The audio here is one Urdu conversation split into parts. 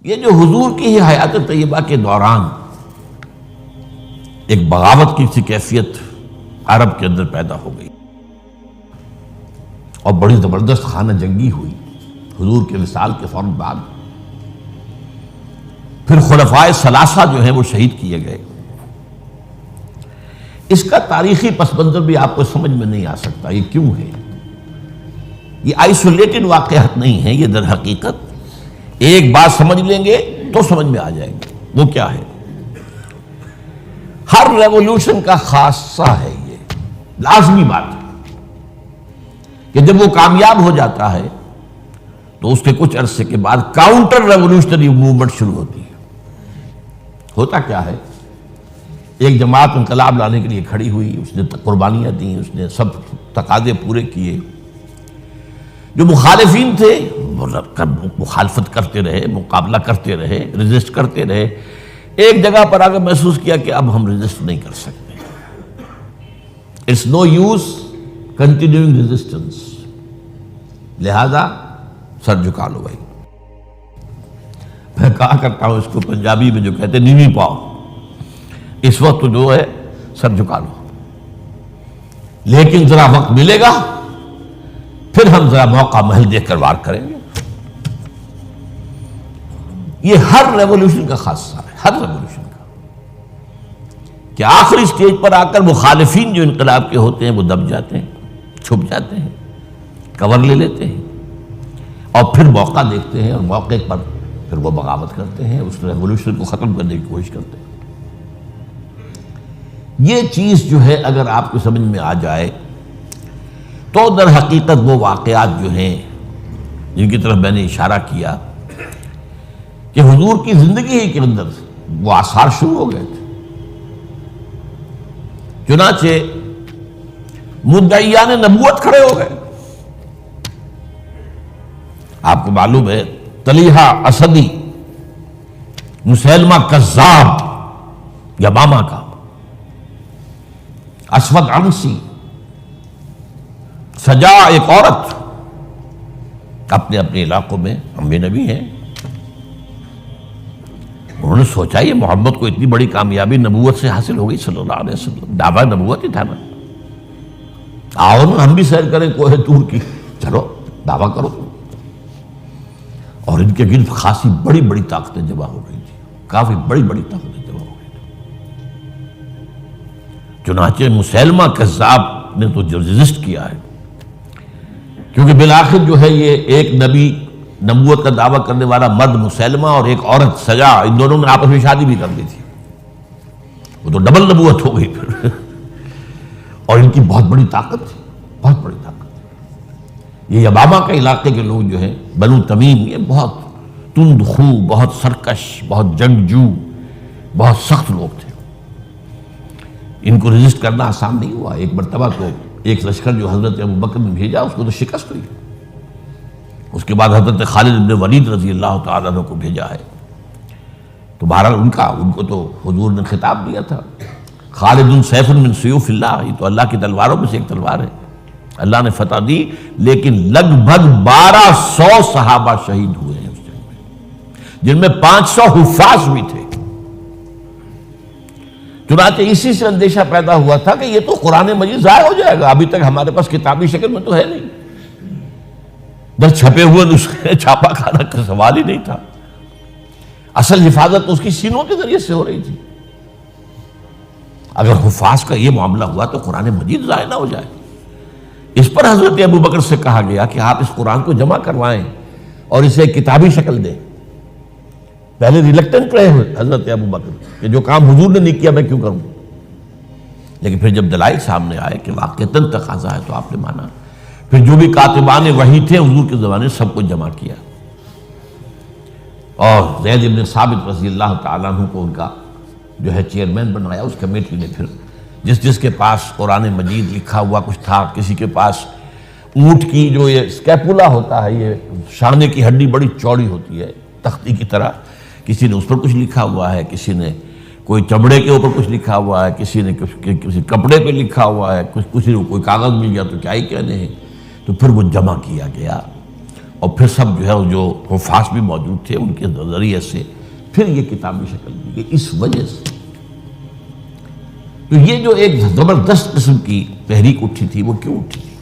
یہ جو حضور کی ہی حیات طیبہ کے دوران ایک بغاوت کی سی کیفیت عرب کے اندر پیدا ہو گئی اور بڑی زبردست خانہ جنگی ہوئی حضور کے وصال کے فوراً بعد. پھر خلفائے ثلاثہ جو ہیں وہ شہید کیے گئے. اس کا تاریخی پس منظر بھی آپ کو سمجھ میں نہیں آ سکتا یہ کیوں ہے. یہ آئسولیٹڈ واقعات نہیں ہیں، یہ در حقیقت ایک بات سمجھ لیں گے تو سمجھ میں آ جائیں گے. وہ کیا ہے؟ ہر ریولوشن کا خاصہ ہے، یہ لازمی بات ہے کہ جب وہ کامیاب ہو جاتا ہے تو اس کے کچھ عرصے کے بعد کاؤنٹر ریولوشنری موومنٹ شروع ہوتی ہے. ہوتا کیا ہے؟ ایک جماعت انقلاب لانے کے لیے کھڑی ہوئی، اس نے قربانیاں دیں، اس نے سب تقاضے پورے کیے. جو مخالفین تھے وہ مخالفت کرتے رہے، مقابلہ کرتے رہے، ریزسٹ کرتے رہے. ایک جگہ پر آگے محسوس کیا کہ اب ہم ریزسٹ نہیں کر سکتے. It's no use continuing resistance, لہذا سر جھکا لو بھائی. میں کہا کرتا ہوں اس کو پنجابی میں جو کہتے ہیں نیوی پاؤ، اس وقت جو ہے سر جھکا لو، لیکن ذرا وقت ملے گا پھر ہم ذرا موقع محل دیکھ کر وار کریں گے. یہ ہر ریولوشن کا خاصہ ہے، ہر ریولوشن کا، کہ آخری سٹیج پر آ کر مخالفین جو انقلاب کے ہوتے ہیں وہ دب جاتے ہیں، چھپ جاتے ہیں، کور لے لیتے ہیں اور پھر موقع دیکھتے ہیں اور موقع پر پھر وہ بغاوت کرتے ہیں، اس ریولوشن کو ختم کرنے کی کوشش کرتے ہیں. یہ چیز جو ہے اگر آپ کو سمجھ میں آ جائے تو در حقیقت وہ واقعات جو ہیں جن کی طرف میں نے اشارہ کیا کہ حضور کی زندگی ہی کے اندر وہ آثار شروع ہو گئے تھے. چنانچہ مدعیان نبوت کھڑے ہو گئے. آپ کو معلوم ہے طلیحہ اسدی، مسیلمہ کذاب یمامہ کا، اسود عنسی، سجا ایک عورت، اپنے اپنے علاقوں میں انبیاء نبی ہیں. انہوں نے سوچا یہ محمد کو اتنی بڑی کامیابی نبوت سے حاصل ہو گئی صلی اللہ علیہ وسلم، دعویٰ نبوت ہی تھا نا. آؤ نا ہم بھی سیر کریں کوہ طور کی، چلو دعویٰ کرو. اور ان کے گرد خاصی بڑی بڑی طاقتیں جمع ہو گئی تھی، کافی بڑی بڑی طاقتیں جمع ہو گئی تھی. چنانچہ مسیلمہ کذاب نے تو جو ریزسٹ کیا ہے، کیونکہ بالآخر جو ہے یہ ایک نبی نبوت کا دعویٰ کرنے والا مرد مسیلمہ اور ایک عورت سجا، ان دونوں نے آپس میں شادی بھی کر لی تھی. وہ تو ڈبل نبوت ہو گئی پھر. اور ان کی بہت بڑی طاقت تھی، بہت بڑی طاقت. یہ یمامہ کے علاقے کے لوگ جو ہیں بنو تمیم، یہ بہت تند خو، بہت سرکش، بہت جنگجو، بہت سخت لوگ تھے. ان کو ریزسٹ کرنا آسان نہیں ہوا. ایک مرتبہ تو ایک لشکر جو حضرت ابوبکر نے بھیجا اس کو تو شکست ہوئی. اس کے بعد حضرت خالد بن ولید رضی اللہ تعالیٰ عنہ کو بھیجا ہے. تو بہرحال ان کو تو حضور نے خطاب دیا تھا، خالد سیف من سیوف اللہ، یہ تو اللہ کی تلواروں میں سے ایک تلوار ہے. اللہ نے فتح دی، لیکن لگ بھگ 1200 صحابہ شہید ہوئے ہیں اس جنگ میں، جن میں 500 حفاظ بھی تھے. چنانچہ اسی سے اندیشہ پیدا ہوا تھا کہ یہ تو قرآن مجید ضائع ہو جائے گا. ابھی تک ہمارے پاس کتابی شکل میں تو ہے نہیں، بس چھپے ہوئے نسخے چھاپا کھانا کا سوال ہی نہیں تھا. اصل حفاظت اس کی سینوں کے ذریعے سے ہو رہی تھی. اگر حفاظ کا یہ معاملہ ہوا تو قرآن مجید ضائع نہ ہو جائے. اس پر حضرت ابوبکر سے کہا گیا کہ آپ اس قرآن کو جمع کروائیں اور اسے کتابی شکل دیں. پہلے ریلکٹنٹ رہے ہوئے حضرت ابوبکر کہ جو کام حضور نے نہیں کیا میں کیوں کروں، لیکن پھر جب دلائل سامنے آئے کہ واقعتاً تقاضا ہے تو آپ نے مانا. پھر جو بھی کاتبان وحی تھے حضور کے زمانے سب کو جمع کیا، اور زید بن ثابت رضی اللہ تعالیٰ عنہ کو ان کا جو ہے چیئرمین بنایا. اس کمیٹی نے پھر جس کے پاس قرآن مجید لکھا ہوا کچھ تھا، کسی کے پاس اونٹ کی جو یہ اسکیپولا ہوتا ہے، یہ شانے کی ہڈی بڑی چوڑی ہوتی ہے تختی کی طرح، کسی نے اس پر کچھ لکھا ہوا ہے، کسی نے کوئی چمڑے کے اوپر کچھ لکھا ہوا ہے، کسی نے کسی کپڑے پہ لکھا ہوا ہے، کسی نے کوئی کاغذ مل گیا تو کیا ہی کہنے ہیں. تو پھر وہ جمع کیا گیا. اور پھر سب جو ہے جو حفاظ بھی موجود تھے ان کے ذریعے سے پھر یہ کتابی شکل دی گئی. اس وجہ سے تو یہ جو ایک زبردست قسم کی تحریک اٹھی تھی وہ کیوں اٹھی تھی؟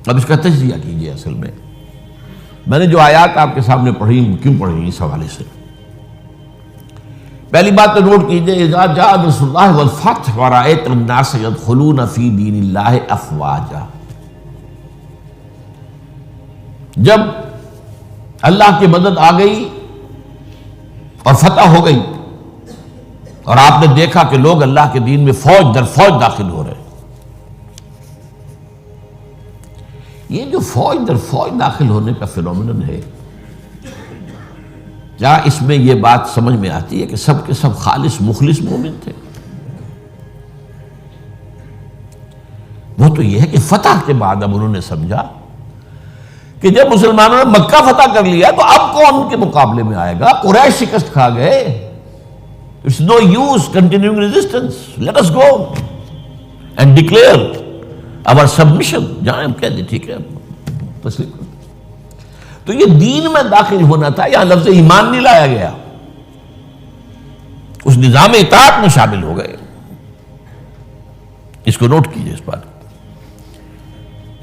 اب اس کا تجزیہ کیجئے. اصل میں نے جو آیات آپ کے سامنے پڑھی کیوں پڑھی اس حوالے سے. پہلی بات تو نوٹ کیجئے، اذا جاء نصر اللہ والفتح ورأیت الناس يدخلون فی دین اللہ افواجا. جب اللہ کی مدد آ گئی اور فتح ہو گئی اور آپ نے دیکھا کہ لوگ اللہ کے دین میں فوج در فوج داخل ہو رہے ہیں. یہ جو فوج در فوج داخل ہونے کا فینومینن ہے، کیا اس میں یہ بات سمجھ میں آتی ہے کہ سب کے سب خالص مخلص مومن تھے؟ وہ تو یہ ہے کہ فتح کے بعد اب انہوں نے سمجھا کہ جب مسلمانوں نے مکہ فتح کر لیا تو اب کون ان کے مقابلے میں آئے گا؟ قریش شکست کھا گئے. It's no use continuing resistance. Let us go and declare our submission. جہاں ہم کہہ دیں ٹھیک ہے تسلیم کر. تو یہ دین میں داخل ہونا تھا، یہاں لفظ ایمان نہیں لایا گیا، اس نظام اطاعت میں شامل ہو گئے. اس کو نوٹ کیجئے اس بات.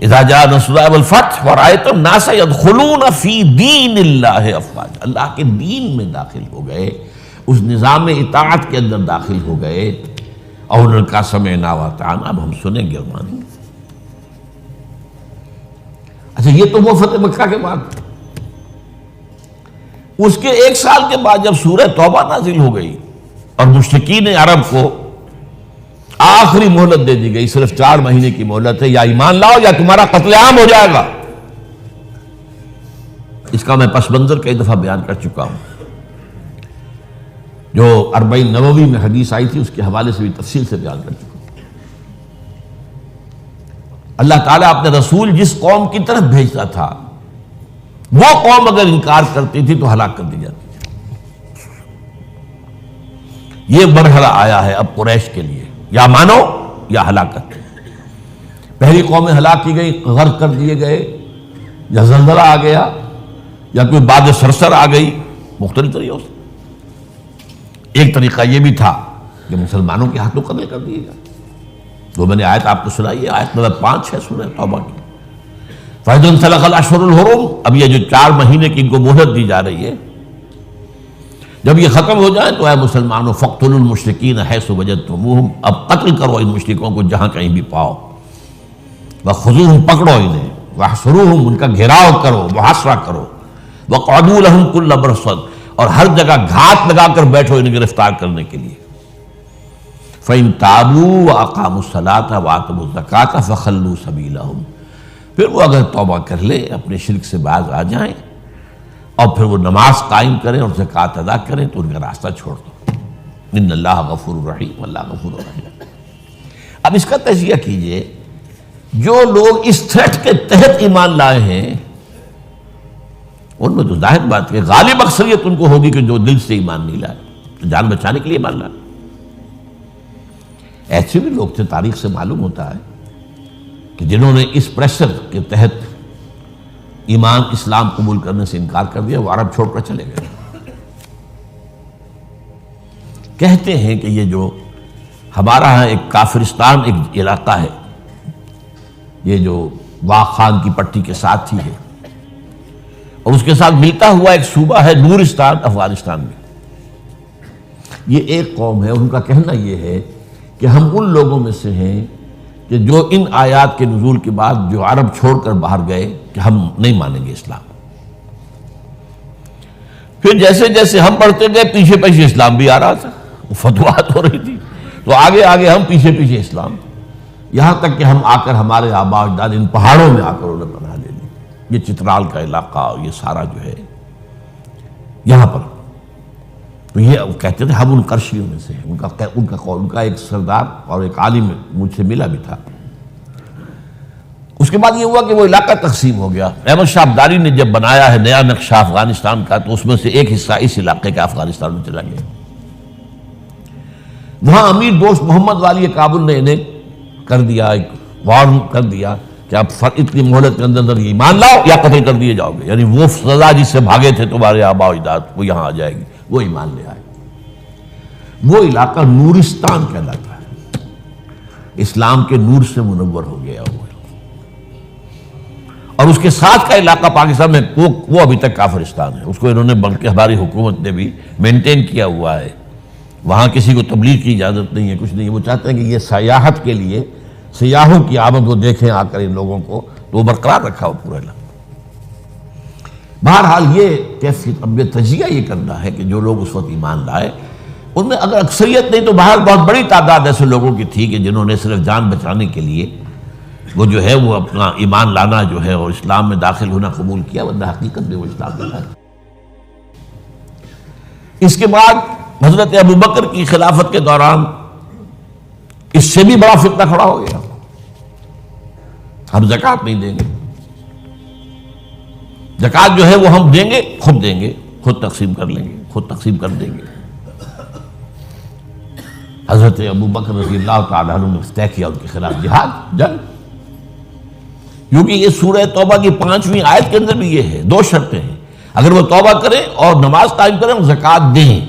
اذا جاء نصر اللہ والفتح ورأیت الناس يدخلون فی دین اللہ افواجا. اللہ کے دین میں داخل ہو گئے، اس نظام اطاعت کے اندر داخل ہو گئے اور انہوں نے کہا سمعنا واطعنا، اب ہم سنیں گے اور مانیں گے. اچھا یہ تو وہ فتح مکہ کے بعد. اس کے ایک سال کے بعد جب سورہ توبہ نازل ہو گئی اور مشرکین عرب کو آخری مہلت دے دی گئی، صرف 4 مہینے کی مہلت ہے، یا ایمان لاؤ یا تمہارا قتل عام ہو جائے گا. اس کا میں پس منظر کئی دفعہ بیان کر چکا ہوں. جو 40 نووی میں حدیث آئی تھی اس کے حوالے سے بھی تفصیل سے بیان کر چکا ہوں. اللہ تعالیٰ اپنے رسول جس قوم کی طرف بھیجتا تھا وہ قوم اگر انکار کرتی تھی تو ہلاک کر دی جاتی تھی. یہ مرحلہ آیا ہے اب قریش کے لیے، یا مانو یا ہلاکت. پہلی قومیں ہلاک کی گئی، غرق کر دیے گئے، یا زلزلہ آ گیا، یا کوئی باد سرسر آ گئی، مختلف طریقوں سے. ایک طریقہ یہ بھی تھا کہ مسلمانوں کے ہاتھوں قتل کر دیے گا. تو میں نے آیت آپ کو سنائی ہے، آیت نمبر 5 ہے سورہ توبہ کی. فَإِذَا انْسَلَخَ الْأَشْهُرُ الْحُرُمُ. اب یہ جو 4 مہینے کی ان کو مہلت دی جا رہی ہے، جب یہ ختم ہو جائے تو اے مسلمانوں فَاقْتُلُوا الْمُشْرِكِينَ حَيْثُ وَجَدْتُمُوهُمْ. اب قتل کرو ان مشرکوں کو جہاں کہیں بھی پاؤ. وَخُذُوهُمْ پکڑو انہیں. وَاحْصُرُوهُمْ ان کا گھیراؤ کرو، محاصرہ کرو. وَاقْعُدُوا لَهُمْ كُلَّ مَرْصَدٍ اور ہر جگہ گھات لگا کر بیٹھو انہیں گرفتار کرنے کے لیے. فَإِن تَابُوا وَأَقَامُوا الصَّلَاةَ وَآتَوُا الزَّكَاةَ فَخَلُّوا سَبِيلَهُمْ. پھر وہ اگر توبہ کر لے، اپنے شرک سے باز آ جائیں اور پھر وہ نماز قائم کریں اور زکوٰۃ ادا کریں تو ان کا راستہ چھوڑ دو. ان اللہ غفور رحیم، اللہ غفور رحیم. اب اس کا تجزیہ کیجئے. جو لوگ اس تھریٹ کے تحت ایمان لائے ہیں ان میں تو ظاہر بات ہے غالب اکثریت ان کو ہوگی کہ جو دل سے ایمان نہیں لائے، تو جان بچانے کے لیے ایمان لائے. ایسے بھی لوگ تھے، تاریخ سے معلوم ہوتا ہے کہ جنہوں نے اس پریشر کے تحت ایمان اسلام قبول کرنے سے انکار کر دیا، وہ عرب چھوڑ کر چلے گئے. کہتے ہیں کہ یہ جو ہمارا ہاں ایک کافرستان ایک علاقہ ہے، یہ جو واق خان کی پٹی کے ساتھ ہی ہے اور اس کے ساتھ ملتا ہوا ایک صوبہ ہے نورستان افغانستان میں. یہ ایک قوم ہے، ان کا کہنا یہ ہے کہ ہم ان لوگوں میں سے ہیں کہ جو ان آیات کے نزول کے بعد جو عرب چھوڑ کر باہر گئے کہ ہم نہیں مانیں گے اسلام. پھر جیسے جیسے ہم پڑھتے گئے پیچھے پیچھے اسلام بھی آ رہا تھا، فتوحات ہو رہی تھی، تو آگے آگے ہم پیچھے پیچھے اسلام، یہاں تک کہ ہم آ کر ہمارے آباء اجداد ان پہاڑوں میں آ کر انہوں نے پناہ لے لی. یہ چترال کا علاقہ اور یہ سارا جو ہے یہاں پر. تو یہ کہتے تھے ہم ان قرشیوں میں سے ہیں. ان کا ایک سردار اور ایک عالم مجھ سے ملا بھی تھا. اس کے بعد یہ ہوا کہ وہ علاقہ تقسیم ہو گیا. احمد شاہ ابدالی نے جب بنایا ہے نیا نقشہ افغانستان کا تو اس میں سے ایک حصہ اس علاقے کا افغانستان میں چلا گیا. وہاں امیر دوست محمد والی کابل نے انہیں کر دیا، ایک وارن کر دیا کہ اب اتنی مہلت کے اندر ایمان لاؤ یا قتل کر دیے جاؤ گے، یعنی وہ سزا جس سے بھاگے تھے تمہارے آباء و اجداد وہ یہاں آ جائے گی، وہ ایمان لے آئے۔ وہ علاقہ نورستان کہلاتا ہے، اسلام کے نور سے منور ہو گیا وہ، اور اس کے ساتھ کا علاقہ پاکستان میں وہ ابھی تک کافرستان ہے، اس کو انہوں نے بلکہ ہماری حکومت نے بھی مینٹین کیا ہوا ہے، وہاں کسی کو تبلیغ کی اجازت نہیں ہے، کچھ نہیں، وہ چاہتے ہیں کہ یہ سیاحت کے لیے سیاحوں کی آمد کو دیکھیں آ کر ان لوگوں کو، تو وہ برقرار رکھا ہو پورا علاقہ۔ بہرحال یہ کیفیت اب تجزیہ یہ کرنا ہے کہ جو لوگ اس وقت ایمان لائے ان میں اگر اکثریت نہیں تو باہر بہت بڑی تعداد ایسے لوگوں کی تھی کہ جنہوں نے صرف جان بچانے کے لیے وہ جو ہے وہ اپنا ایمان لانا جو ہے اور اسلام میں داخل ہونا قبول کیا، ورنہ حقیقت میں وہ اسلام میں لائے۔ اس کے بعد حضرت ابوبکر کی خلافت کے دوران اس سے بھی بڑا فتنہ کھڑا ہو گیا، ہم زکوٰۃ نہیں دیں گے، زکوٰۃ جو ہے وہ ہم دیں گے، خود تقسیم کر لیں گے، خود تقسیم کر دیں گے۔ حضرت ابوبکر رضی اللہ تعالیٰ عنہ نے طے کیا ان کے خلاف جہاد، جنگ، کیونکہ یہ سورہ توبہ کی 5ویں آیت کے اندر بھی یہ ہے، 2 شرطیں ہیں، اگر وہ توبہ کریں اور نماز قائم کریں اور زکوٰۃ دیں۔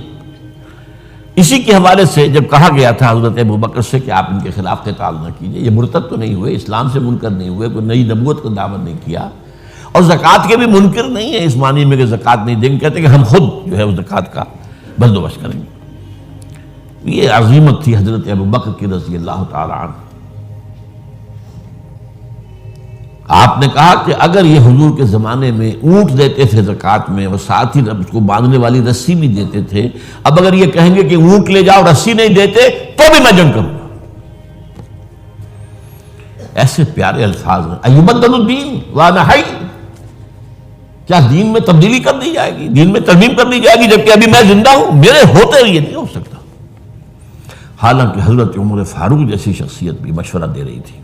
اسی کے حوالے سے جب کہا گیا تھا حضرت ابوبکر سے کہ آپ ان کے خلاف قتال نہ کیجئے، یہ مرتد تو نہیں ہوئے، اسلام سے منکر نہیں ہوئے، کوئی نئی نبوت کا دعویٰ نہیں کیا، اور زکوٰۃ کے بھی منکر نہیں ہے اس معنی میں کہ زکوٰۃ نہیں دیں گے، کہتے ہیں کہ ہم خود جو ہے وہ زکوٰۃ کا بندوبست کریں گے۔ یہ عظیمت تھی حضرت ابوبکر کی رضی اللہ تعالی عنہ۔ آپ نے کہا کہ اگر یہ حضور کے زمانے میں اونٹ دیتے تھے زکوٰۃ میں اور ساتھ ہی اس کو باندھنے والی رسی بھی دیتے تھے، اب اگر یہ کہیں گے کہ اونٹ لے جاؤ رسی نہیں دیتے تو بھی میں جنگ کروں گا۔ ایسے پیارے الفاظ ہیں، ایبدل الدین وانا حی، کیا دین میں تبدیلی کر دی جائے گی، دین میں ترمیم کر دی جائے گی جبکہ ابھی میں زندہ ہوں؟ میرے ہوتے یہ نہیں ہو سکتا۔ حالانکہ حضرت عمر فاروق جیسی شخصیت بھی مشورہ دے رہی تھی۔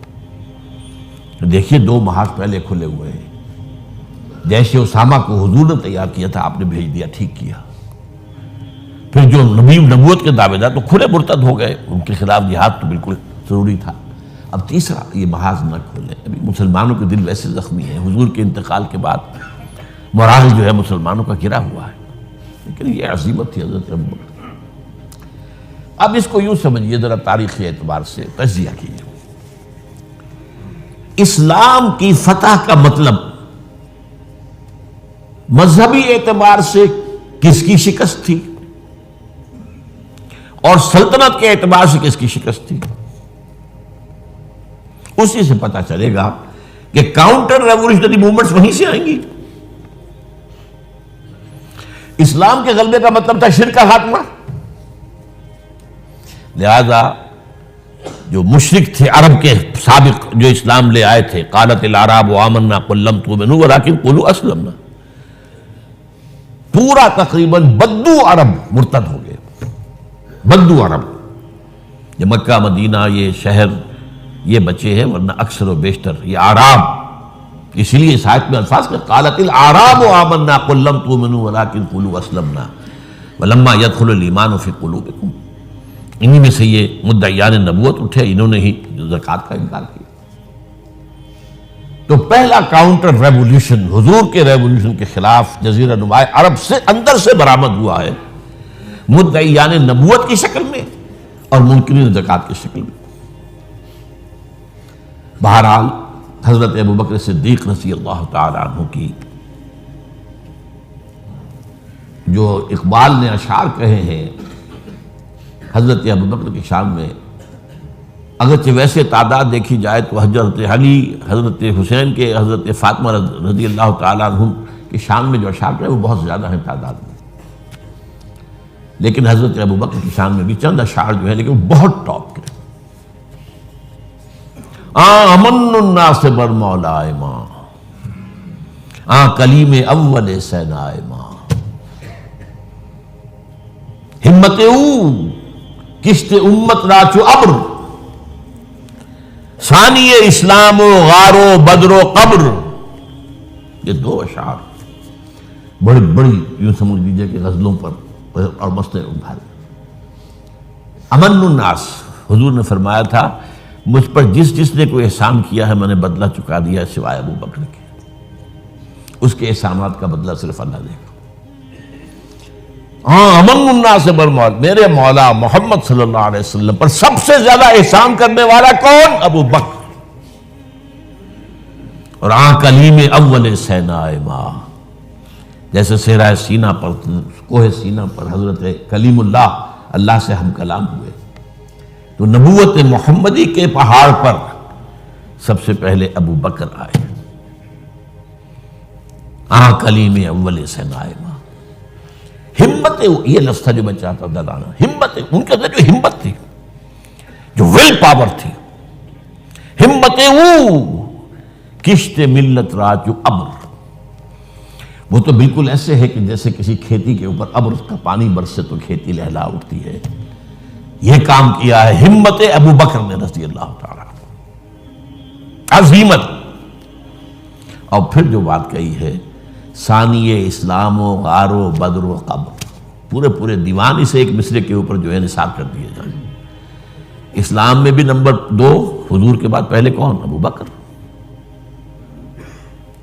دیکھیے 2 محاذ پہلے کھلے ہوئے ہیں، جیش اسامہ کو حضور نے تیار کیا تھا، آپ نے بھیج دیا، ٹھیک کیا۔ پھر جو نبوت کے دعوے دار تو کھلے مرتد ہو گئے، ان کے خلاف جہاد تو بالکل ضروری تھا۔ اب تیسرا یہ محاذ نہ کھولے، ابھی مسلمانوں کے دل ویسے زخمی ہیں، حضور کے انتقال کے بعد مورال جو ہے مسلمانوں کا گرا ہوا ہے، لیکن یہ عظیمت تھی حضرت ابوبکر۔ اب اس کو یوں سمجھیے، ذرا تاریخی اعتبار سے تجزیہ کیجیے۔ اسلام کی فتح کا مطلب مذہبی اعتبار سے کس کی شکست تھی اور سلطنت کے اعتبار سے کس کی شکست تھی، اسی سے پتہ چلے گا کہ کاؤنٹر ریولیوشنری موومنٹس وہیں سے آئیں گی۔ اسلام کے غلبے کا مطلب تھا شرک کا خاتمہ، لہذا جو مشرک تھے عرب کے سابق جو اسلام لے آئے تھے، قالت الاعراب آمنا قل لم تؤمنوا ولکن قولوا اسلمنا، پورا تقریباً بدو عرب مرتد ہو گئے۔ بدو عرب، یہ مکہ مدینہ یہ شہر یہ بچے ہیں، ورنہ اکثر و بیشتر یہ اعراب، اسی لیے اس آیت میں الفاظ کہ قالت الاعراب آمنا قل لم تؤمنوا ولکن قولوا اسلمنا ولما يدخل الايمان في قلوبكم، انہی میں سے یہ مدعیان نبوت اٹھے، انہوں نے ہی زکوٰۃ کا انکار کیا۔ تو پہلا کاؤنٹر ریولیوشن حضور کے ریولیوشن کے خلاف جزیرہ نما عرب سے اندر سے برآمد ہوا ہے، مدعیان نبوت کی شکل میں اور منکرین زکوٰۃ کی شکل میں۔ بہرحال حضرت ابوبکر صدیق رضی اللہ تعالی عنہ کی جو اقبال نے اشعار کہے ہیں حضرت ابوبکر کی شان میں، اگرچہ ویسے تعداد دیکھی جائے تو حضرت علی، حضرت حسین کے، حضرت فاطمہ رضی اللہ تعالیٰ عنہ کی شان میں جو اشعار ہیں وہ بہت زیادہ ہیں تعداد میں، لیکن حضرت ابوبکر کی شان میں بھی چند اشعار جو ہیں لیکن وہ بہت ٹاپ کے۔ امن الناس بر مولائے ماں، کلیم اول سینائے ماں، ہمت او کشت امت راچو ابر، ثانی اسلام و غار و بدر و قبر۔ یہ 2 اشعار بڑی بڑی یوں سمجھ لیجیے کہ غزلوں پر اور مسئلے ابھارے۔ امن الناس، حضور نے فرمایا تھا مجھ پر جس نے کوئی احسان کیا ہے میں نے بدلہ چکا دیا ہے سوائے ابو بکر کے. اس کے احسانات کا بدلہ صرف اللہ دے گا. ہاں امن الناس بالموت، میرے مولا محمد صلی اللہ علیہ وسلم پر سب سے زیادہ احسان کرنے والا کون؟ ابو بکر. اور کلیم اول سینا ماں، جیسے صحرائے سینا پر، کوہ سینا پر حضرت کلیم اللہ سے ہم کلام ہوئے، تو نبوت محمدی کے پہاڑ پر سب سے پہلے ابو بکر آئے. کلیم اول سینا ماں. ہمت، یہ لفظ تھا جو میں چاہتا تھا لانا. ہمت، ان کے اندر جو ہمت تھی، جو ول پاور تھی، ہمت وہ کشت ملت راج جو ابر، وہ تو بالکل ایسے ہے کہ جیسے کسی کھیتی کے اوپر ابر کا پانی برسے تو کھیتی لہلا اٹھتی ہے. یہ کام کیا ہے ہمت ابو بکر نے رضی اللہ تعالیٰ، عظیمت. اور پھر جو بات کہی ہے ثانی اسلام و غار و بدر و قبر، پورے دیوان اسے ایک مصرے کے اوپر جو ہے نثار کر دیے جائیں. اسلام میں بھی نمبر 2 حضور کے بعد پہلے کون؟ ابو بکر.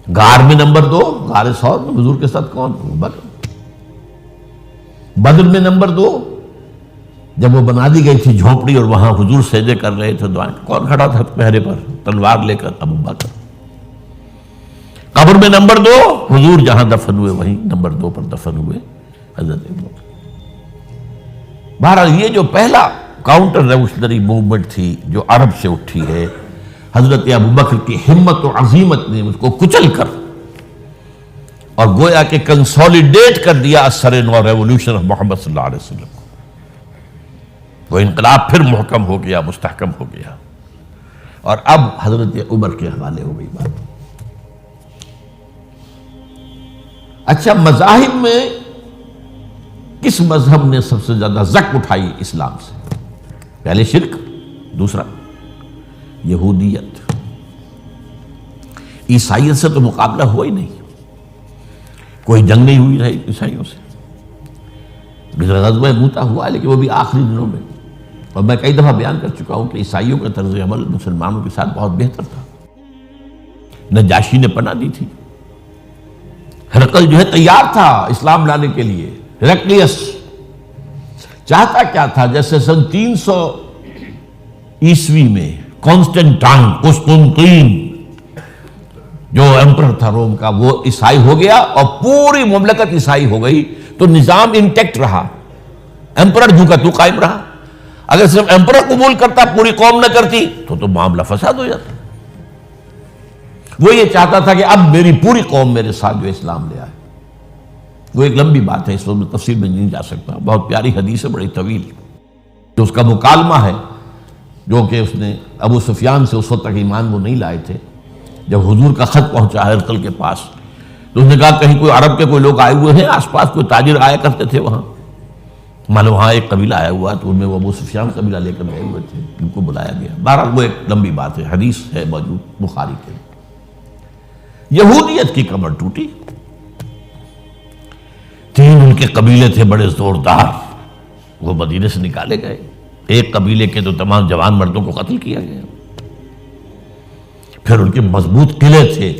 غار میں نمبر 2، غار ثور میں حضور کے ساتھ کون؟ ابو بکر. بدر میں نمبر 2، جب وہ بنا دی گئی تھی جھونپڑی اور وہاں حضور سجدے کر رہے تھے دعائیں، کون کھڑا تھا پہرے پر تلوار لے کر؟ ابو بکر. قبر میں نمبر 2، حضور جہاں دفن ہوئے وہیں نمبر 2 پر دفن ہوئے حضرت ابو بکر. بہرحال یہ جو پہلا کاؤنٹر ریولیوشنری موومنٹ تھی جو عرب سے اٹھی ہے، حضرت ابو بکر کی ہمت و عظیمت نے اس کو کچل کر اور گویا کہ کنسولیڈیٹ کر دیا اثر نو ریولیوشن آف محمد صلی اللہ علیہ وسلم کو. وہ انقلاب پھر محکم ہو گیا، مستحکم ہو گیا. اور اب حضرت عمر کے حوالے ہو گئی بات. اچھا، مذاہب میں کس مذہب نے سب سے زیادہ زک اٹھائی اسلام سے؟ پہلے شرک، دوسرا یہودیت. عیسائیت سے تو مقابلہ ہوا ہی نہیں، کوئی جنگ نہیں ہوئی رہی عیسائیوں سے. غزوہ موتا ہوا لیکن وہ بھی آخری دنوں میں. اور میں کئی دفعہ بیان کر چکا ہوں کہ عیسائیوں کا طرز عمل مسلمانوں کے ساتھ بہت بہتر تھا. نجاشی نے پناہ دی تھی، ہرقل جو ہے تیار تھا اسلام لانے کے لیے. ہرقلیس چاہتا کیا تھا؟ جیسے سن 300 عیسوی میں کانسٹنٹائن قسطنطین جو ایمپرر تھا روم کا، وہ عیسائی ہو گیا اور پوری مملکت عیسائی ہو گئی، تو نظام انٹیکٹ رہا، ایمپرر جو کا تو قائم رہا. اگر صرف ایمپرر قبول کرتا پوری قوم نہ کرتی تو معاملہ فساد ہو جاتا. وہ یہ چاہتا تھا کہ اب میری پوری قوم میرے ساتھ جو اسلام لے آئے. وہ ایک لمبی بات ہے، اس وقت تفصیل میں نہیں جا سکتا. بہت پیاری حدیث ہے، بڑی طویل، جو اس کا مکالمہ ہے، جو کہ اس نے ابو سفیان سے اس وقت تک ایمان وہ نہیں لائے تھے. جب حضور کا خط پہنچا ہرقل کے پاس تو اس نے کہا کہیں کوئی عرب کے کوئی لوگ آئے ہوئے ہیں آس پاس، کوئی تاجر آیا کرتے تھے وہاں. معلوم وہاں ایک قبیلہ آیا ہوا تو ان میں وہ ابو سفیان قبیلہ لے کر گئے ہوئے تھے، ان کو بلایا گیا. بہرحال وہ ایک لمبی بات ہے، حدیث ہے موجود بخاری کے. یہودیت کی کمر ٹوٹی. 3 ان کے قبیلے تھے بڑے زوردار، وہ مدینے سے نکالے گئے. ایک قبیلے کے تو تمام جوان مردوں کو قتل کیا گیا. پھر ان کے مضبوط قلعے تھے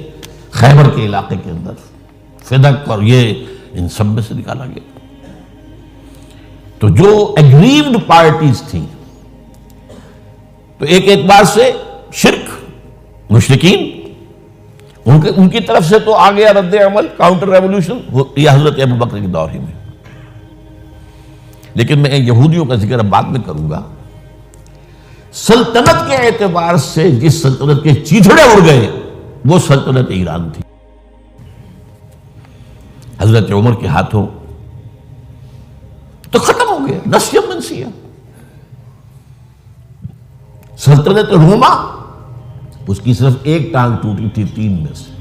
خیبر کے علاقے کے اندر، فدق اور یہ ان سب میں سے نکالا گیا. تو جو ایگریوڈ پارٹیز تھیں، تو ایک اعتبار سے شرک، مشرکین، ان کی طرف سے تو آ گیا رد عمل، کاؤنٹر ریولوشن، یہ حضرت ابو بکر کے دور ہی میں. لیکن میں یہودیوں کا ذکر اب بعد میں کروں گا. سلطنت کے اعتبار سے جس سلطنت کے چیتھڑے اڑ گئے وہ سلطنت ایران تھی. حضرت عمر کے ہاتھوں تو ختم ہو گیا، نسیہ منسیہ. سلطنت روما، اس کی صرف ایک ٹانگ ٹوٹی تھی 3 میں سے.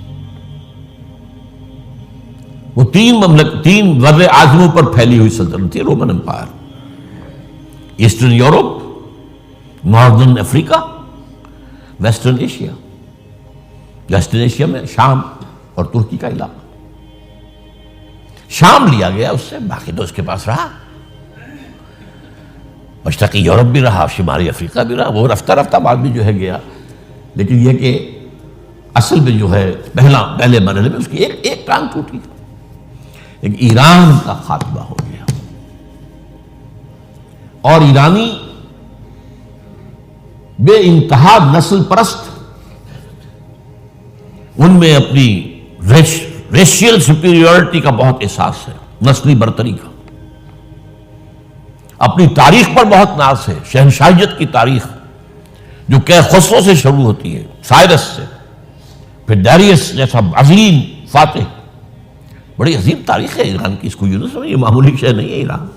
وہ 3 بر اعظموں پر پھیلی ہوئی سلطنت تھی Roman Empire. Eastern Europe, Northern Africa, Western Asia. Western Asia میں شام اور ترکی کا علاقہ. شام لیا گیا اس سے، باقی تو اس کے پاس رہا. مشرقی یورپ بھی رہا، شمالی افریقہ بھی رہا، وہ رفتہ رفتہ بعد میں جو ہے گیا، لیکن یہ کہ اصل میں جو ہے پہلے مرحلے میں اس کی ایک ٹانگ ٹوٹی، لیکن ایران کا خاتمہ ہو گیا۔ اور ایرانی بے انتہا نسل پرست، ان میں اپنی ریشیل سپیریورٹی کا بہت احساس ہے، نسلی برتری کا، اپنی تاریخ پر بہت ناز ہے، شہنشاہیت کی تاریخ جو کہ خسرو سے شروع ہوتی ہے، سائرس سے، پھر ڈیریس جیسا عظیم فاتح، بڑی عظیم تاریخ ہے ایران کی، اس کو یونس میں یہ معمولی شے نہیں ہے، ایران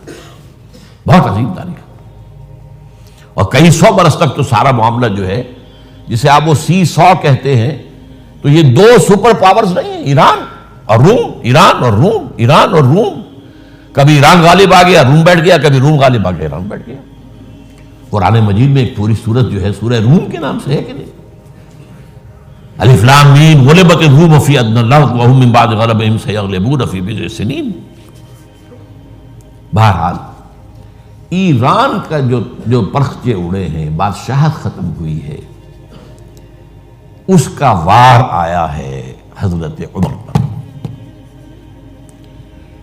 بہت عظیم تاریخ، اور کئی سو برس تک تو سارا معاملہ جو ہے، جسے آپ وہ سی 100 کہتے ہیں، تو یہ دو سپر پاورز نہیں ہیں، ایران اور روم، ایران اور روم، ایران اور روم، کبھی ایران غالب آ گیا روم بیٹھ گیا، کبھی روم غالب آ گیا ایران بیٹھ گیا۔ قرآن مجید میں ایک پوری سورت جو ہے سورہ روم کے نام سے ہے کہ نہیں؟ الف لام میم غلبت الروم فی ادنی الارض وهم من بعد غلبهم سیغلبون فی بضع سنین۔ بہرحال ایران کا جو پرخچے اڑے ہیں، بادشاہت ختم ہوئی ہے، اس کا وار آیا ہے حضرت عمر پر۔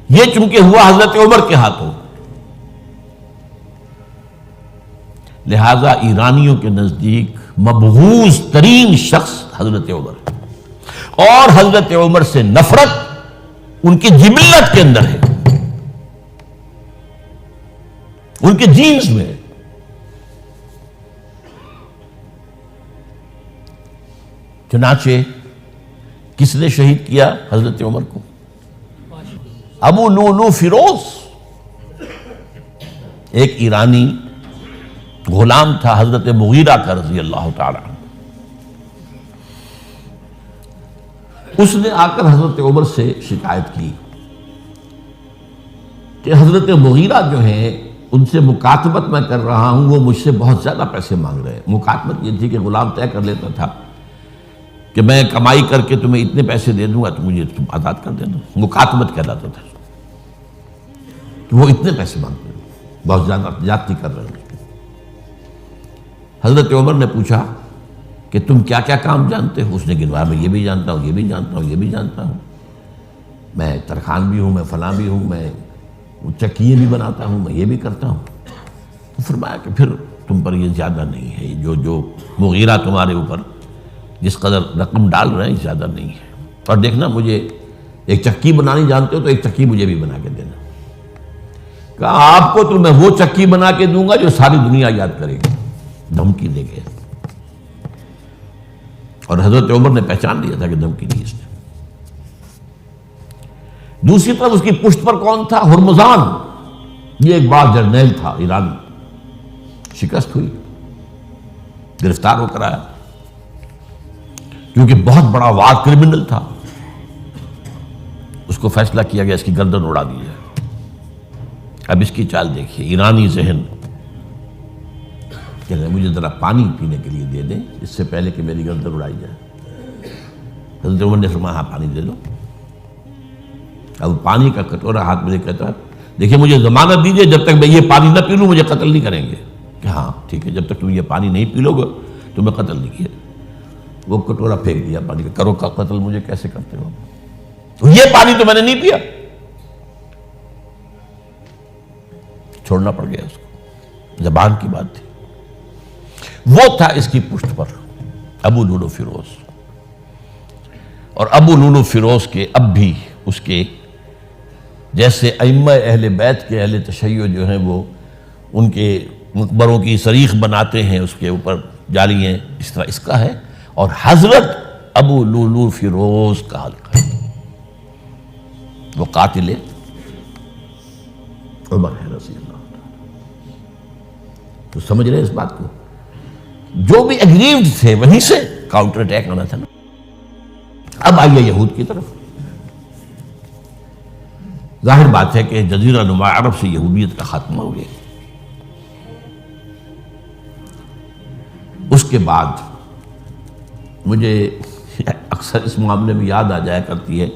یہ چونکہ ہوا حضرت عمر کے ہاتھوں، لہذا ایرانیوں کے نزدیک مبغوض ترین شخص حضرت عمر ہے، اور حضرت عمر سے نفرت ان کی جبلت کے اندر ہے، ان کے جینز میں ہے۔ چنانچہ کس نے شہید کیا حضرت عمر کو؟ ابو لولو فیروز، ایک ایرانی غلام تھا حضرت مغیرہ کا رضی اللہ تعالی عنہ، اس نے آ کر حضرت عمر سے شکایت کی کہ حضرت مغیرہ جو ہیں ان سے مکاتبت میں کر رہا ہوں، وہ مجھ سے بہت زیادہ پیسے مانگ رہے ہیں۔ مکاتبت یہ تھی کہ غلام طے کر لیتا تھا کہ میں کمائی کر کے تمہیں اتنے پیسے دے دوں گا تو مجھے تم آزاد کر دینا، مکاتبت کہلاتا تھا کہ وہ اتنے پیسے مانگ رہے ہیں، بہت زیادہ زیادتی کر رہے ہیں۔ حضرت عمر نے پوچھا کہ تم کیا کیا کام جانتے ہو؟ اس نے گنوایا، میں یہ بھی جانتا ہوں، یہ بھی جانتا ہوں، یہ بھی جانتا ہوں، میں ترخان بھی ہوں، میں فلاں بھی ہوں، میں چکیے بھی بناتا ہوں، میں یہ بھی کرتا ہوں۔ تو فرمایا کہ پھر تم پر یہ زیادہ نہیں ہے، جو مغیرہ تمہارے اوپر جس قدر رقم ڈال رہے ہیں زیادہ نہیں ہے، اور دیکھنا مجھے ایک چکی بنانی جانتے ہو تو ایک چکی مجھے بھی بنا کے دینا۔ کہا آپ کو تو میں وہ چکی بنا کے دوں گا جو ساری دنیا یاد کرے گی، دھمکی دے گئے۔ اور حضرت عمر نے پہچان لیا تھا کہ دھمکی دی اس نے۔ دوسری طرف اس کی پشت پر کون تھا؟ ہرمزان، یہ ایک بڑا جرنیل تھا ایرانی، شکست ہوئی، گرفتار ہو کر آیا، کیونکہ بہت بڑا وار کرمنل تھا۔ اس کو فیصلہ کیا گیا اس کی گردن اڑا دی جائے۔ اب اس کی چال دیکھیے، ایرانی ذہن کہ مجھے ذرا پانی پینے کے لیے دے دیں اس سے پہلے کہ میری گردن اڑائی جائے۔ حضرت عمر نے فرمایا ہاں پانی دے دو۔ اب پانی کا کٹورا ہاتھ میں کہتا ہے دیکھیے مجھے ضمانت دیجیے جب تک میں یہ پانی نہ پی لوں مجھے قتل نہیں کریں گے۔ کہ ہاں ٹھیک ہے، جب تک تم یہ پانی نہیں پی لو گے تو میں قتل نہیں کیا۔ وہ کٹورا پھینک دیا پانی کا، کرو کا قتل مجھے کیسے کرتے ہو؟ تو یہ پانی تو میں نے نہیں پیا۔ چھوڑنا پڑ گیا اس کو، زبان کی بات تھی۔ وہ تھا اس کی پشت پر ابو لولو فیروز، اور ابو لولو فیروز کے اب بھی اس کے جیسے ائمہ اہل بیت کے اہل تشیع جو ہیں وہ ان کے مقبروں کی صریح بناتے ہیں، اس کے اوپر جالیاں، اس طرح اس کا ہے، اور حضرت ابو لولو فیروز کا حلقہ ہے، وہ قاتل عمر ہے رضی اللہ عنہ۔ تو سمجھ رہے ہیں اس بات کو؟ جو بھی اگریوڈ تھے وہیں سے کاؤنٹر اٹیک آنا تھا نا۔ اب آئیے یہود کی طرف۔ ظاہر بات ہے کہ جزیرہ نما عرب سے یہودیت کا خاتمہ ہو گیا۔ اس کے بعد مجھے اکثر اس معاملے میں یاد آ جایا کرتی ہے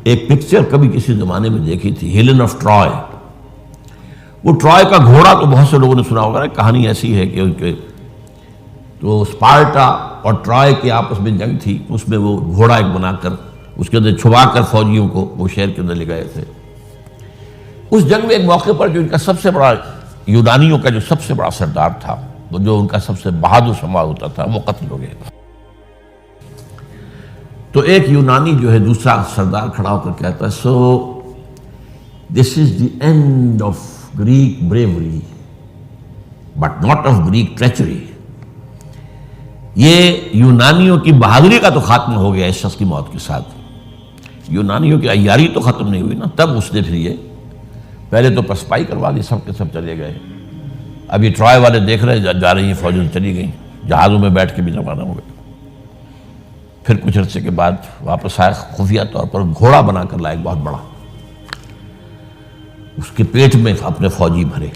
ایک پکچر کبھی کسی زمانے میں دیکھی تھی، ہیلن آف ٹرائے۔ وہ ٹرائے کا گھوڑا تو بہت سے لوگوں نے سنا ہوگا، کہانی ایسی ہے کہ ان کے تو اسپارٹا اور ٹرائے کے آپس میں جنگ تھی، اس میں وہ گھوڑا ایک بنا کر اس کے اندر چھپا کر فوجیوں کو وہ شہر کے اندر لے گئے تھے۔ اس جنگ میں ایک موقع پر جو ان کا سب سے بڑا یونانیوں کا جو سب سے بڑا سردار تھا، وہ جو ان کا سب سے بہادر شمار ہوتا تھا، وہ قتل ہو گیا۔ تو ایک یونانی جو ہے دوسرا سردار کھڑا ہو کر کہتا ہے، so this is the end of Greek bravery but not of Greek treachery. یہ یونانیوں کی بہادری کا تو خاتمہ ہو گیا اس شخص کی موت کے ساتھ، یونانیوں کی عیاری تو ختم نہیں ہوئی نا۔ تب اس نے پھر یہ پہلے تو پسپائی کروا لی، سب کے سب چلے گئے۔ اب یہ ٹرائے والے دیکھ رہے جا رہی ہیں فوجیں چلی گئیں، جہازوں میں بیٹھ کے بھی روانہ ہو گئے۔ پھر کچھ عرصے کے بعد واپس آئے، خفیہ طور پر گھوڑا بنا کر لائے بہت بڑا، اس کے پیٹ میں اپنے فوجی بھرے۔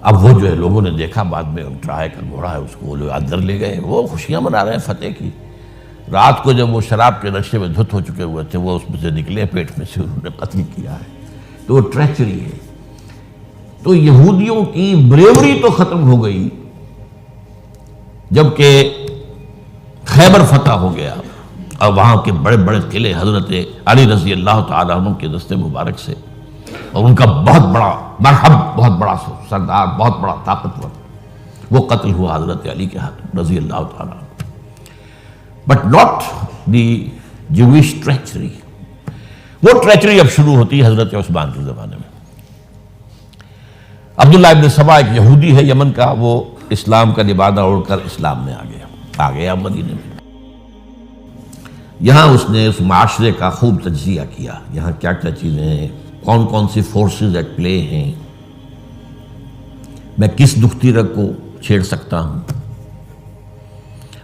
اب وہ جو ہے لوگوں نے دیکھا بعد میں ٹرائے کا گھوڑا ہے، اس کو وہ لوگ اندر لے گئے، وہ خوشیاں منا رہے ہیں فتح کی۔ رات کو جب وہ شراب کے نشے میں دھت ہو چکے ہوئے تھے، وہ اس میں سے نکلے، پیٹ میں سے انہوں نے قتل کیا ہے۔ تو وہ ٹریچری ہے۔ تو یہودیوں کی بریوری تو ختم ہو گئی جبکہ خیبر فتح ہو گیا، اور وہاں کے بڑے بڑے قلعے حضرت علی رضی اللہ تعالیٰ عنہ کے دست مبارک سے، اور ان کا بہت بڑا مرحب، بہت بڑا سردار، بہت بڑا طاقتور، وہ قتل ہوا حضرت علی کے ہاتھ رضی اللہ تعالیٰ عنہ۔ But not the Jewish treachery. وہ ٹریچری اب شروع ہوتی ہے حضرت عثمان کے زمانے میں۔ عبداللہ ابن سبا ایک یہودی ہے یمن کا، وہ اسلام کا لبادہ اوڑھ کر اسلام میں آ گیا مدینے میں۔ یہاں اس نے اس معاشرے کا خوب تجزیہ کیا، یہاں کیا کیا چیزیں ہیں، کون کون سی فورسز ایٹ پلے ہیں، میں کس دکھتی رگ کو چھیڑ سکتا ہوں۔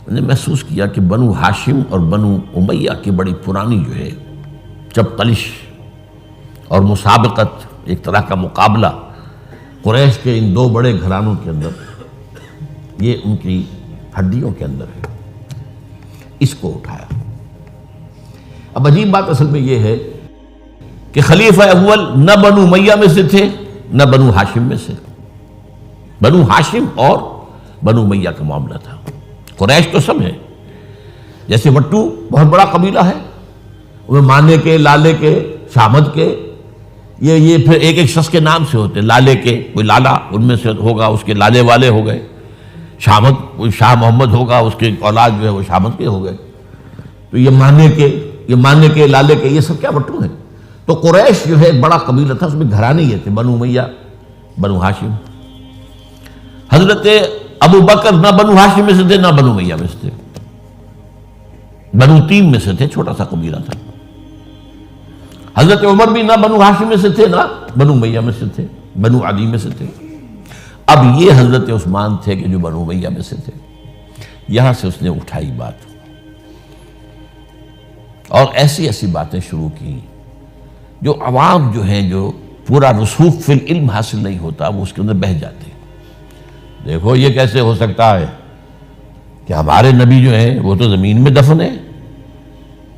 میں نے محسوس کیا کہ بنو ہاشم اور بنو امیہ کی بڑی پرانی جو ہے چپقلش اور مسابقت، ایک طرح کا مقابلہ قریش کے ان دو بڑے گھرانوں کے اندر، یہ ان کی ہڈیوں کے اندر ہے۔ اس کو اٹھایا۔ اب عجیب بات اصل میں یہ ہے کہ خلیفہ اول نہ بنو امیہ میں سے تھے نہ بنو ہاشم میں سے، بنو ہاشم اور بنو امیہ کا معاملہ تھا۔ قریش تو سب ہے، جیسے وٹو بہت بڑا قبیلہ ہے، وہ مانے کے، لالے کے، شامد کے، یہ پھر ایک ایک شخص کے نام سے ہوتے، لالے کے کوئی لالا ان میں سے ہوگا، اس کے لالے والے ہو گئے، شامد کوئی شاہ محمد ہوگا، اس کے اولاد جو ہے وہ شامد کے ہو گئے، تو یہ مانے کے لالے کے، یہ سب کیا وٹو ہیں۔ تو قریش جو ہے ایک بڑا قبیلہ تھا، اس میں گھرانے یہ تھے، بنو امیہ، بنو ہاشم۔ حضرت ابو بکر نہ بنو ہاشم میں سے تھے نہ بنو امیہ میں سے تھے، بنو تیم میں سے تھے، چھوٹا سا قبیلہ تھا۔ حضرت عمر بھی نہ بنو ہاشم میں سے تھے نہ بنو امیہ میں سے تھے، بنو عدی میں سے تھے۔ اب یہ حضرت عثمان تھے کہ جو بنو امیہ میں سے تھے۔ یہاں سے اس نے اٹھائی بات اور ایسی ایسی باتیں شروع کی جو عوام جو ہیں، جو پورا رسوخ فی العلم حاصل نہیں ہوتا، وہ اس کے اندر بہہ جاتے ہیں۔ دیکھو یہ کیسے ہو سکتا ہے کہ ہمارے نبی جو ہیں وہ تو زمین میں دفن ہیں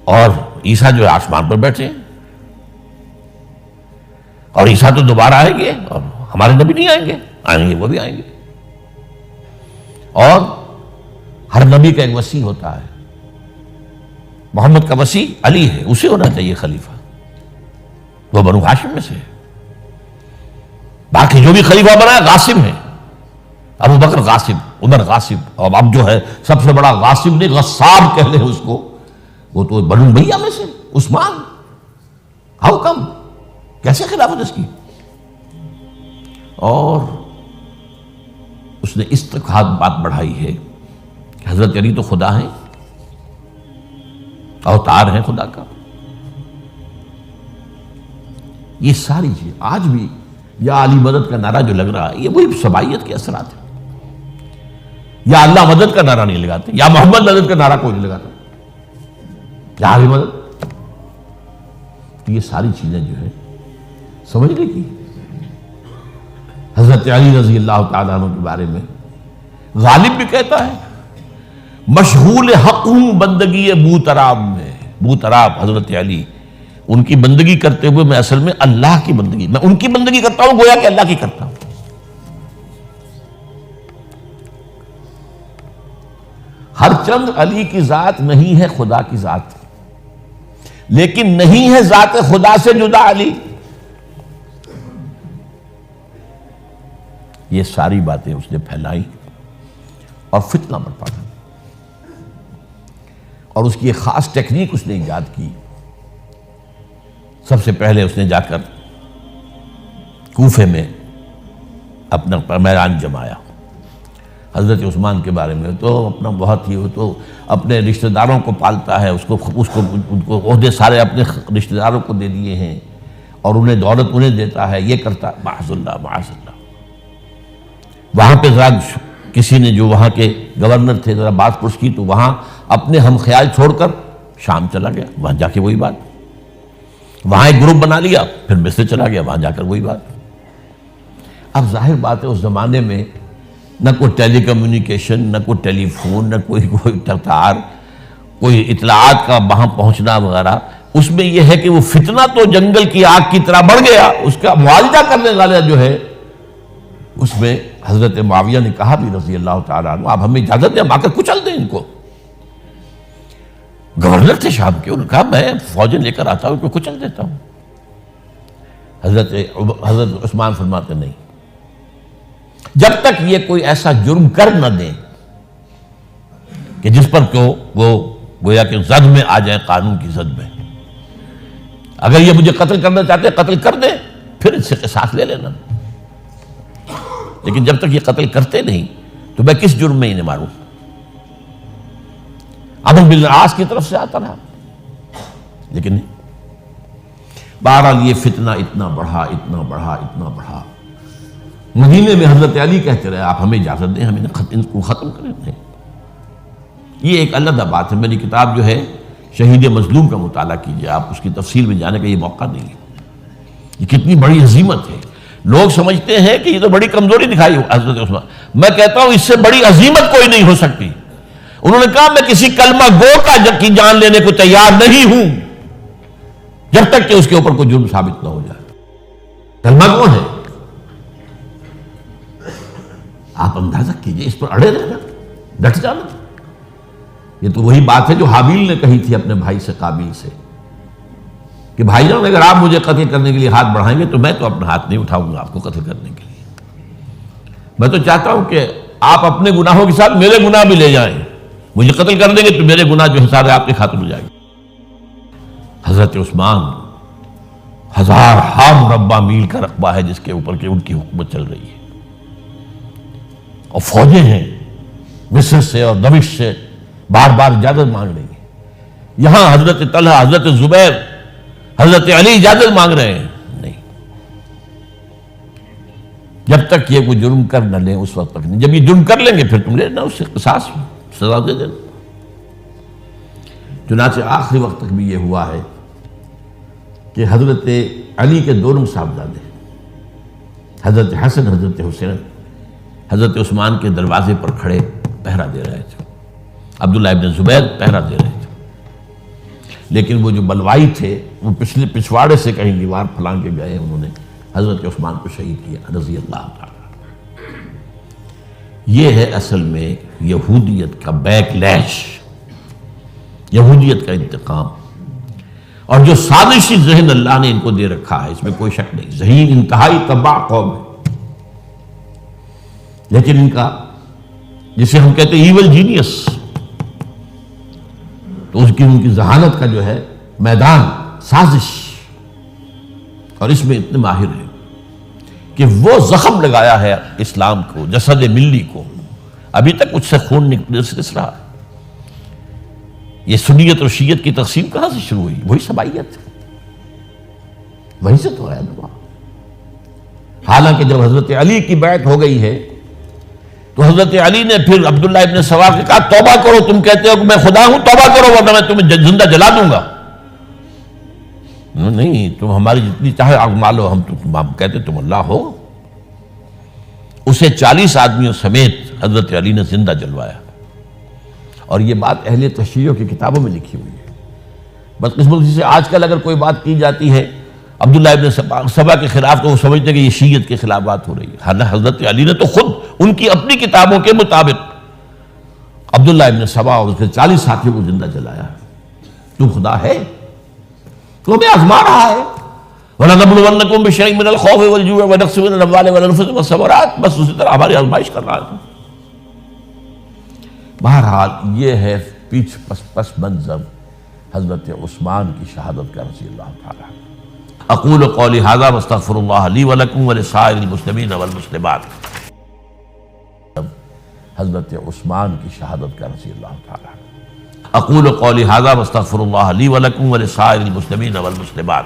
اور عیسیٰ جو ہے آسمان پر بیٹھے ہیں، اور عیسیٰ تو دوبارہ آئیں گے اور ہمارے نبی نہیں آئیں گے وہ بھی آئیں گے، اور ہر نبی کا ایک وصی ہوتا ہے، محمد کا وصی علی ہے، اسے ہونا چاہیے خلیفہ، وہ بنو ہاشم میں سے ہے۔ باقی جو بھی خلیفہ بنا ہے غاصب ہے، ابو بکر غاصب، عمر غاصب، اور اب جو ہے سب سے بڑا غاصب نہیں غصاب کہہ لیں اس کو، وہ تو بنو امیہ میں سے عثمان۔ ہاؤ کم، کیسے خلافت اس کی؟ اور اس نے اس تک بات بڑھائی ہے کہ حضرت علی تو خدا ہیں، اوتار ہیں خدا کا۔ یہ ساری چیز آج بھی یا علی مدد کا نعرہ جو لگ رہا ہے، یہ وہی صبائیت کے اثرات ہیں۔ یا اللہ مدد کا نعرہ نہیں لگاتے، یا محمد مدد کا نعرہ کوئی نہیں لگاتا، یا علی مدد۔ یہ ساری چیزیں جو ہے سمجھنے کی۔ حضرت علی رضی اللہ تعالیٰ عنہ کے بارے میں غالب بھی کہتا ہے، مشغول حق ہوں بندگی بوتراب میں۔ بوتراب حضرت علی ان کی بندگی کرتے ہوئے میں اصل میں اللہ کی بندگی، میں ان کی بندگی کرتا ہوں گویا کہ اللہ کی کرتا ہوں۔ ہر چند علی کی ذات نہیں ہے خدا کی ذات، لیکن نہیں ہے ذات خدا سے جدا علی۔ یہ ساری باتیں اس نے پھیلائی اور فتنہ برپا کر، اور اس کی ایک خاص ٹیکنیک اس نے ایجاد کی۔ سب سے پہلے اس نے جا کر کوفے میں اپنا میدان جمایا۔ حضرت عثمان کے بارے میں تو اپنا بہت ہی، وہ تو اپنے رشتہ داروں کو پالتا ہے، ان کو عہدے سارے اپنے رشتہ داروں کو دے دیے ہیں، اور انہیں دولت انہیں دیتا ہے، یہ کرتا ہے، معاذ اللہ معاذ اللہ۔ وہاں پہ ذرا کسی نے جو وہاں کے گورنر تھے ذرا بات پرس کی، تو وہاں اپنے ہم خیال چھوڑ کر شام چلا گیا، وہاں جا کے وہی بات، وہاں ایک گروپ بنا لیا، پھر مصر چلا گیا، وہاں جا کر وہی بات۔ اب ظاہر بات ہے اس زمانے میں نہ کوئی ٹیلی کمیونیکیشن، نہ کوئی ٹیلی فون، نہ کوئی تار، کوئی اطلاعات کا وہاں پہنچنا وغیرہ، اس میں یہ ہے کہ وہ فتنہ تو جنگل کی آگ کی طرح بڑھ گیا، اس کا معالجہ کرنے والا جو ہے، اس میں حضرت معاویہ نے کہا بھی رضی اللہ تعالیٰ عنہ، آپ ہمیں اجازت دیں، ہم آ کر کچل دیں ان کو۔ گورنر تھے شام کے، انہوں نے کہا میں فوجیں لے کر آتا ہوں، ان کو کچل دیتا ہوں۔ حضرت عثمان فرماتے نہیں، جب تک یہ کوئی ایسا جرم کر نہ دیں کہ جس پر وہ گویا کہ زد میں آ جائیں، قانون کی زد میں، اگر یہ مجھے قتل کرنا چاہتے ہیں قتل کر دیں، پھر اس سے قصاص لے لینا، لیکن جب تک یہ قتل کرتے نہیں تو میں کس جرم میں انہیں ماروں۔ عمرو بن العاص کی طرف سے آتا رہا، لیکن نہیں۔ بہرحال یہ فتنہ اتنا بڑھا اتنا بڑھا اتنا بڑھا، مدینے میں حضرت علی کہتے رہے آپ ہمیں اجازت دیں، ہم ان کو ختم کریں۔ نہیں، یہ ایک علیحدہ بات ہے، میری کتاب جو ہے شہید مظلوم کا مطالعہ کیجیے، آپ اس کی تفصیل میں جانے کا یہ موقع نہیں ہے۔ یہ کتنی بڑی عظیمت ہے، لوگ سمجھتے ہیں کہ یہ تو بڑی کمزوری دکھائی حضرت عثمان، میں کہتا ہوں اس سے بڑی عظیمت کوئی نہیں ہو سکتی۔ انہوں نے کہا میں کسی کلمہ گو کی جان لینے کو تیار نہیں ہوں جب تک کہ اس کے اوپر کوئی جرم ثابت نہ ہو جائے۔ کلمہ گو ہے، آپ اندازہ کیجئے، اس پر اڑے رہنا، ڈٹ جانا۔ یہ تو وہی بات ہے جو حابیل نے کہی تھی اپنے بھائی سے قابیل سے کہ بھائی جان اگر آپ مجھے قتل کرنے کے لیے ہاتھ بڑھائیں گے تو میں تو اپنا ہاتھ نہیں اٹھاؤں گا آپ کو قتل کرنے کے لیے، میں تو چاہتا ہوں کہ آپ اپنے گناہوں کے ساتھ میرے گناہ بھی لے جائیں، مجھے قتل کر دیں گے تو میرے گناہ جو حساب ہے آپ کے خاطر ہو جائے گا۔ حضرت عثمان 1000 مربع میل کا رقبہ ہے جس کے اوپر کہ ان کی حکومت چل رہی ہے، اور فوجیں ہیں مصر سے اور دمشق سے بار بار اجازت مانگ رہی ہیں، یہاں حضرت طلحہ، حضرت زبیر، حضرت علی اجازت مانگ رہے ہیں، نہیں، جب تک یہ کوئی جرم کر نہ لیں اس وقت تک نہیں، جب یہ جرم کر لیں گے پھر تم لینا اس سے قصاص سزا دے دینا۔ چنانچہ آخری وقت تک بھی یہ ہوا ہے کہ حضرت علی کے دونوں صاحبزادے حضرت حسن، حضرت حسین، حضرت عثمان کے دروازے پر کھڑے پہرا دے رہے تھے، عبداللہ ابن زبیر پہرا دے رہے تھے، لیکن وہ جو بلوائی تھے وہ پچھواڑے سے کہیں دیوار پھلانگ کے گئے، انہوں نے حضرت عثمان کو شہید کیا رضی اللہ تعالیٰ۔ یہ ہے اصل میں یہودیت کا بیک لیش، یہودیت کا انتقام، اور جو سازشی ذہن اللہ نے ان کو دے رکھا ہے اس میں کوئی شک نہیں، ذہین انتہائی تباہ قوم ہے، لیکن ان کا جسے ہم کہتے ہیں ایول جینیس، تو ان کی ذہانت کا جو ہے میدان سازش، اور اس میں اتنے ماہر ہیں کہ وہ زخم لگایا ہے اسلام کو، جسد ملی کو، ابھی تک اس سے خون نکل رہا۔ یہ سنیت اور شیعت کی تقسیم کہاں سے شروع ہوئی؟ وہی سبائیت، وہیں سے تو ہے نا۔ حالانکہ جب حضرت علی کی بیعت ہو گئی ہے تو حضرت علی نے پھر عبداللہ ابن سوار سے کہا توبہ کرو، تم کہتے ہو کہ میں خدا ہوں، توبہ کرو ورنہ میں تمہیں زندہ جلا دوں گا۔ نہیں، تم ہماری جتنی چاہے آگ مالو، ہم کہتے تم اللہ ہو۔ اسے 40 آدمیوں سمیت حضرت علی نے زندہ جلوایا، اور یہ بات اہل تشیع کی کتابوں میں لکھی ہوئی ہے۔ بدقسمتی سے آج کل اگر کوئی بات کی جاتی ہے عبداللہ ابن سبا کے خلاف تو وہ سمجھتے ہیں کہ یہ شیعت کے خلاف بات ہو رہی ہے. حضرت علی نے تو خود ان کی اپنی کتابوں کے مطابق عبداللہ ابن سبا اور اس کے 40 ساتھیوں کو زندہ جلایا. تو خدا ہے تو ہمیں آزما رہا ہے. وَلَنَبْلُوَنَّكُمْ بِشَيْءٍ مِّنَ الْخَوْفِ وَالْجُوعِ وَنَقْصٍ مِّنَ الْأَمْوَالِ وَالْأَنفُسِ وَالثَّمَرَاتِ. بس اسی طرح ہماری آزمائش کر رہا ہے. بہرحال یہ ہے پس منظر حضرت عثمان کی شہادت کا رضی اللہ تعالیٰ. اقول قولی ھذا واستغفر اللہ لی ولکم ولسائر المسلمین والمسلمات. حضرت عثمان کی شہادت کا رضی اللہ تعالیٰ. اقول قولی ھذا واستغفر اللہ لی ولکم ولسائر المسلمین والمسلمات.